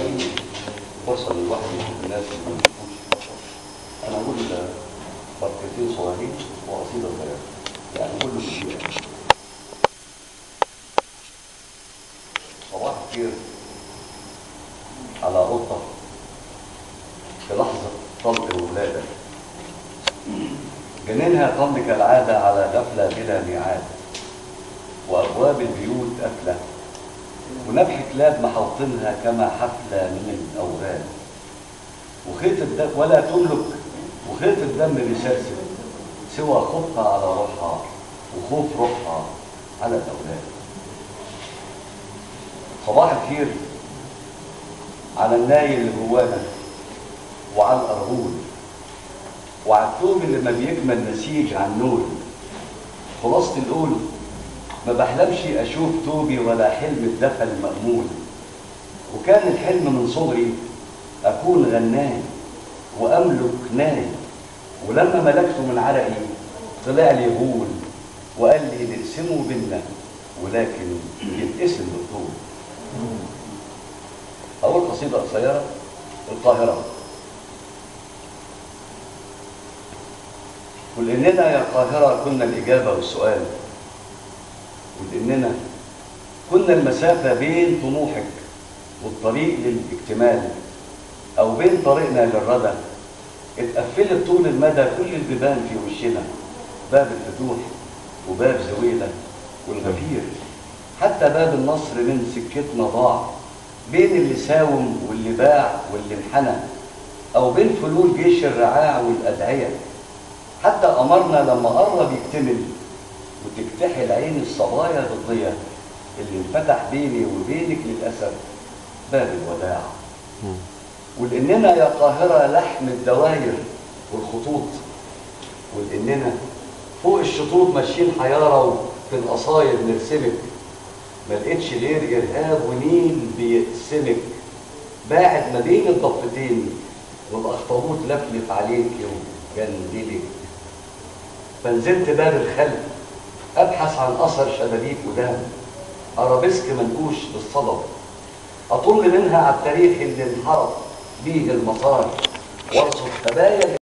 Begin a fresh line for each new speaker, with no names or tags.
يعني فرصة للواحد يشوف الناس اللي ما بيشوفوش. أنا أقول بركتين صغيرين وقصيدة صغيرة، يعني كله بالدقيقة. صباح الخير على قطة في لحظة طلق الولادة، جنينها طل كالعادة على غفلة بلا ميعاد، وأبواب البيوت قافلة، ونبح كلاب محوطنها كما حفلة من الأوغاد، وخيط الدم ولا تملك، وخيط الدم بيسلسل سوى خوفها على روحها وخوف روحها على الأولاد. صباح الخير على الناي اللي جوانا، وعلى الأرغول، وعلى الثوب اللي ما بيكمل نسيج عن نور. خلاصة القول ما بحلمش أشوف توبي ولا حلم الدفى المأمول، وكان الحلم من صغري أكون غناي وأملك ناي، ولما ملكته من عرقي طلع لي غول وقال لي نقسمه بينا ولكن يتقسم بالطول. أول قصيدة قصيرة، القاهرة. ولأننا يا القاهرة كنا الإجابة والسؤال، ولأننا كنا المسافة بين طموحك والطريق للاكتمال، أو بين طريقنا للردى. اتقفلت طول المدى كل البيبان في وشنا، باب الفتوح وباب زويلة والغفير، حتى باب النصر من سكتنا ضاع، بين اللي ساوم واللي باع واللي انحنى، أو بين فلول جيش الرعاع والأدعية. حتى أمرنا لما قرب يكتمل وتكتحل عين الصبايا بالضياء اللي انفتح بيني وبينك للأسف باب الوداع. ولأننا يا قاهرة لحم الدواير والخطوط، ولأننا فوق الشطوط ماشيين حيارة في القصايد نرسمك، ما لقيتش غير إرهاب ونيل بيقسمك، باعد ما بين الضفتين والأخطبوط لفلف عليك وجندلك. فنزلت باب الخلف أبحث عن أثر شبابيك قدام، أرابيسك منقوش بالصدف، أطل منها على التاريخ اللي انحرف بيه المسار، وارصد خبايا